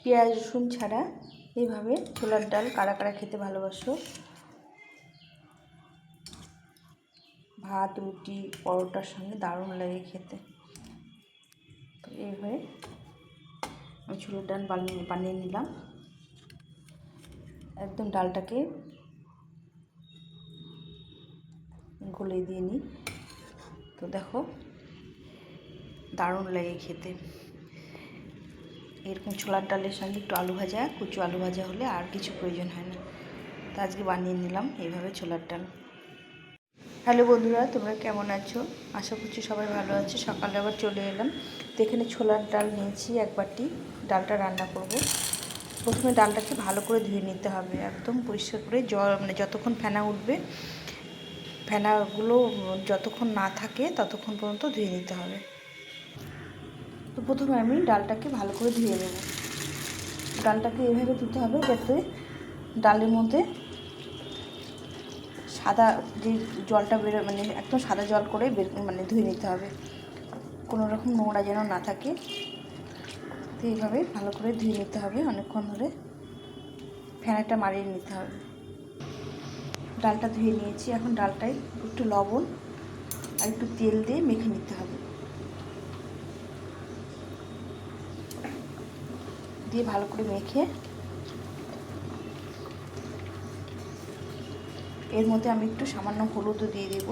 পেঁয়াজ রসুন ছাড়া এইভাবে ছোলার ডাল কারা কারা খেতে ভালোবাসো। ভাত রুটি পরোটার সঙ্গে দারুণ লাগে খেতে। তো এইভাবে আমি ছোলার ডাল বানিয়ে নিলাম। একদম ডালটাকে গলে দিয়ে নিই। তো দেখো দারুণ লাগে খেতে। এরকম ছোলার ডালের সঙ্গে একটু আলু ভাজা, কুচু আলু ভাজা হলে আর কিছু প্রয়োজন হয় না। তো আজকে বানিয়ে নিলাম এইভাবে ছোলার ডাল। হ্যালো বন্ধুরা, তোমরা কেমন আছো? আশা করছি সবাই ভালো আছো। সকালে আবার চলে এলাম। তো এখানে ছোলার ডাল নিয়েছি এক বাটি। ডালটা রান্না করব। প্রথমে ডালটাকে ভালো করে ধুয়ে নিতে হবে, একদম পরিষ্কার করে। যতক্ষণ ফেনা উঠবে, ফেনাগুলো যতক্ষণ না থাকে ততক্ষণ পর্যন্ত ধুয়ে নিতে হবে। তো প্রথমে আমি ডালটাকে ভালো করে ধুয়ে নেব। ডালটাকে এভাবে ধুতে হবে যাতে ডালের মধ্যে সাদা যে জলটা বেরোয়, একদম সাদা জল করে ধুয়ে নিতে হবে, কোনো রকম নোংরা যেন না থাকে। তো এইভাবে ভালো করে ধুয়ে নিতে হবে, অনেকক্ষণ ধরে ফেনাটা মারিয়ে নিতে হবে। ডালটা ধুয়ে নিয়েছি। এখন ডালটায় একটু লবণ আর একটু তেল দিয়ে মেখে নিতে হবে। দিয়ে ভালো করে মেখে এর মধ্যে আমি একটু সামান্য হলুদও দিয়ে দেব।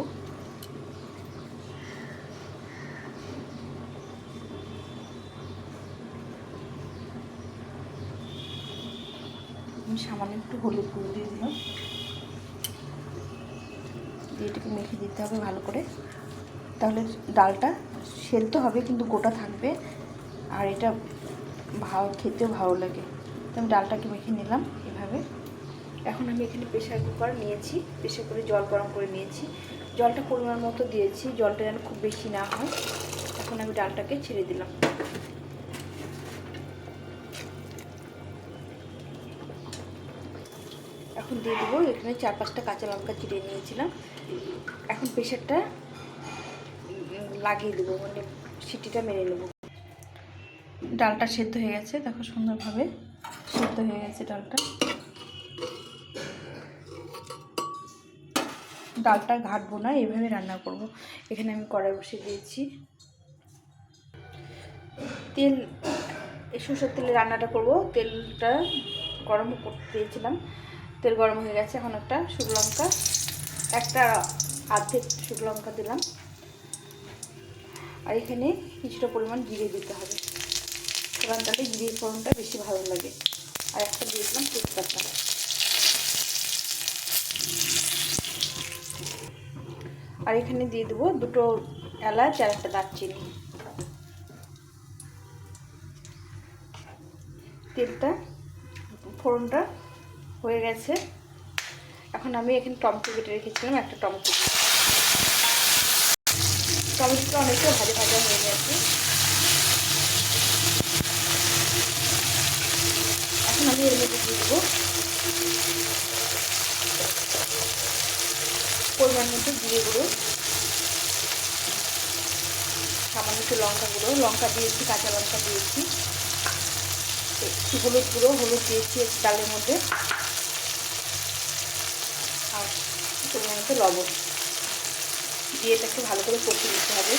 আমি সামান্য একটু হলুদ গুঁড়ো দিয়ে দিলাম। দিয়ে এটাকে মেখে দিতে হবে ভালো করে। তাহলে ডালটা সেদ্ধ হবে কিন্তু গোটা থাকবে, আর এটা খেতেও ভালো লাগে। তো আমি ডালটাকে মেখে নিলাম এভাবে। এখন আমি এখানে প্রেসার কুকার নিয়েছি, প্রেসার করে জল গরম করে নিয়েছি। জলটা পরিমাণ মতো দিয়েছি, জলটা যেন খুব বেশি না হয়। এখন আমি ডালটাকে ছেড়ে দিলাম। এখন দিয়ে দেবো এখানে 4-5টা কাঁচা লঙ্কা চিড়ে নিয়েছিলাম। এখন প্রেসারটা লাগিয়ে দেবো, সিটিটা মেরে নেবো। ডালটা সেদ্ধ হয়ে গেছে, দেখো সুন্দরভাবে সেদ্ধ হয়ে গেছে ডালটা। ডালটা ঘাটবো না, এইভাবে রান্না করব। এখানে আমি কড়াই বসিয়ে দিয়েছি। তেল, সরষের তেলে রান্নাটা করব। তেলটা গরম করতে দিয়েছিলাম, তেল গরম হয়ে গেছে। এখন একটা শুকনো লঙ্কা, একটা অর্ধেক শুকনো লঙ্কা দিলাম। আর এখানে কিছুটা পরিমাণ জিরে দিতে হবে, ফোড়নটাতে জিরে ফোড়নটা বেশি ভালো লাগে। আর একটা দিয়ে দিলাম তেজপাতা। আর এখানে দিয়ে দেবো 2টো এলাচ আর একটা দারচিনি। তেলটা ফোড়নটা হয়ে গেছে। এখন আমি এখানে টমেটো কেটে রেখেছিলাম, একটা টমেটোটা অনেকটা ভাজা ভাজা হয়ে গেছে। এখন আমি এর মধ্যে দিয়ে দেবো পরিমাণ মতো জিরে গুঁড়ো, সামান্য একটু লঙ্কা গুঁড়ো, লঙ্কা দিয়েছি, কাঁচা লঙ্কা দিয়েছি, একটু হলুদ গুঁড়ো, হলুদ দিয়েছি ডালের মধ্যে, আর পরিমাণ মতো লবণ দিয়ে এটাকে ভালো করে কষিয়ে দিতে হবে।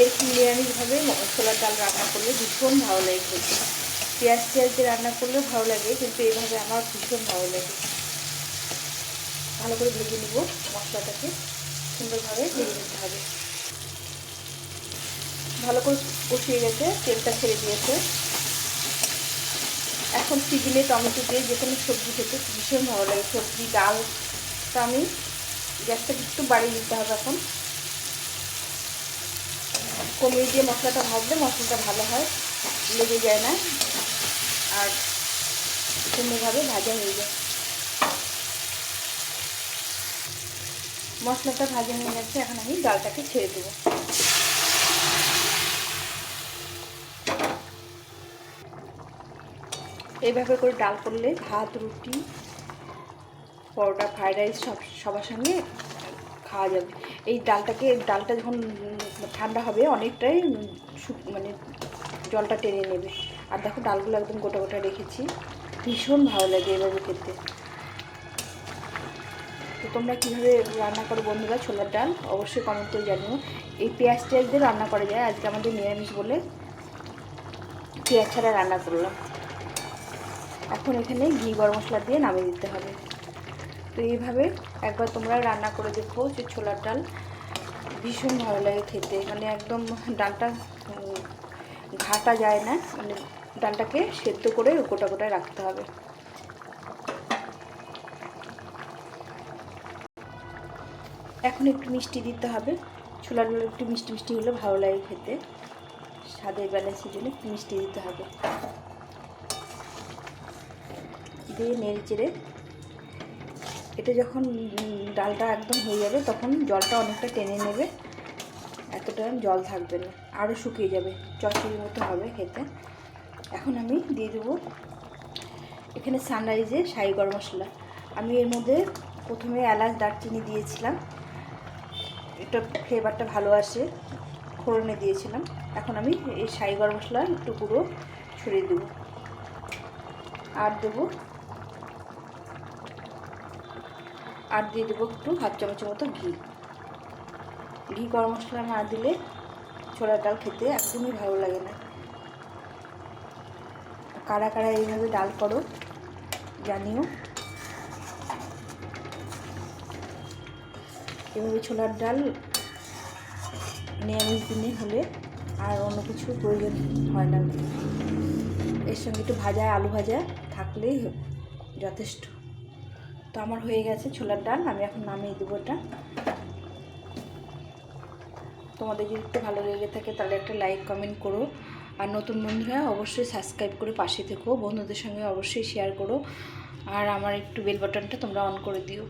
এরকম নিরামিষভাবে ছোলার ডাল রান্না করলে ভীষণ ভালো লাগে খেতে। পেঁয়াজ দিয়ে রান্না করলেও ভালো লাগে, কিন্তু এইভাবে আমার ভীষণ ভালো লাগে। ভালো করে ভেজে নিব, মশলাটাকে সুন্দরভাবে ভেজে নিতে হবে। ভালো করে কষিয়ে গেছে, তেলটা ছেড়ে দিয়েছে। এখন সিজনে টমেটো দিয়ে যে কোনো সবজি খেতে ভীষণ ভালো লাগে। সবজি ডালটা আমি গ্যাসটাকে একটু বাড়িয়ে দিতে হবে। এখন কমিয়ে দিয়ে মশলাটা ভাজলে মশলাটা ভালো হয়, লেগে যায় না, আর সুন্দরভাবে ভাজা হয়ে যায়। মশলাটা ভাজা হয়ে গেছে, এখন আমি ডালটাকে ছেড়ে দেবো। এইভাবে করে ডাল করলে ভাত রুটি পরোটা ফ্রাইড রাইস সবার সঙ্গে খাওয়া যাবে। এই ডালটা যখন ঠান্ডা হবে অনেকটাই মানে জলটা টেনে নেবে। আর দেখো ডালগুলো একদম গোটা গোটা রেখেছি, ভীষণ ভালো লাগে এভাবে খেতে। তো তোমরা কীভাবে রান্না করো বন্ধুরা ছোলার ডাল অবশ্যই কমেন্ট করে জানিও। এই পেঁয়াজ টেয়াজ দিয়ে রান্না করা যায়, আজকে আমাদের নিরামিষ বলে পেঁয়াজ ছাড়া রান্না করলাম। এখন এখানে ঘি গরম মশলা দিয়ে নামিয়ে দিতে হবে। তো এইভাবে একবার তোমরা রান্না করে দেখো, যে ছোলার ডাল ভীষণ ভালো লাগে খেতে, মানে একদম ডালটা ঘাটা যায় না, মানে ডালটাকে সেদ্ধ করে গোটা গোটায় রাখতে হবে। এখন একটু মিষ্টি দিতে হবে, ছোলার ডাল একটু মিষ্টি মিষ্টি হলে ভালো লাগে খেতে, স্বাদের ব্যালেন্সের জন্য একটু মিষ্টি দিতে হবে। দিয়ে নেড়ে চেড়ে এটা যখন ডালটা একদম হয়ে যাবে তখন জলটা অনেকটা টেনে নেবে, এতটা জল থাকবে না, আরও শুকিয়ে যাবে, চচ্চড়ির মতো হবে খেতে। এখন আমি দিয়ে দেবো এখানে সানরাইজের শাহি গরম মশলা। আমি এর মধ্যে প্রথমে এলাচ দারচিনি দিয়েছিলাম, এটা ফ্লেভারটা ভালো আসে, ফোড়নে দিয়েছিলাম। এখন আমি এই শাহি গরম মশলা একটু গুঁড়ো ছড়িয়ে দেবো, আর দিয়ে দেবো একটু হাফ চামচের মতো ঘি গরম মশলা না দিলে ছোলার ডাল খেতে একদমই ভালো লাগে না। কারা কারা এইভাবে ডাল করো জানিও। এভাবে ছোলার ডাল নিরামিষ দিনে হলে আর অন্য কিছু প্রয়োজন হয় না, এর সঙ্গে একটু ভাজা আলু ভাজা থাকলেই যথেষ্ট। তো আমার হয়ে গেছে ছোলার ডাল, আমি এখন নামিয়ে দেবো এটা। তোমাদের যদি একটু ভালো লেগে থাকে তাহলে একটা লাইক কমেন্ট করো, আর নতুন বন্ধুরা অবশ্যই সাবস্ক্রাইব করে পাশে থেকো, বন্ধুদের সঙ্গে অবশ্যই শেয়ার করো, আর আমার একটু বেল বাটনটা তোমরা অন করে দিও,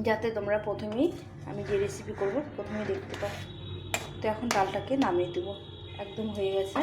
যাতে তোমরা প্রথমেই আমি যে রেসিপি করব প্রথমেই দেখতে পাও। তো এখন ডালটাকে নামিয়ে দেবো, একদম হয়ে গেছে।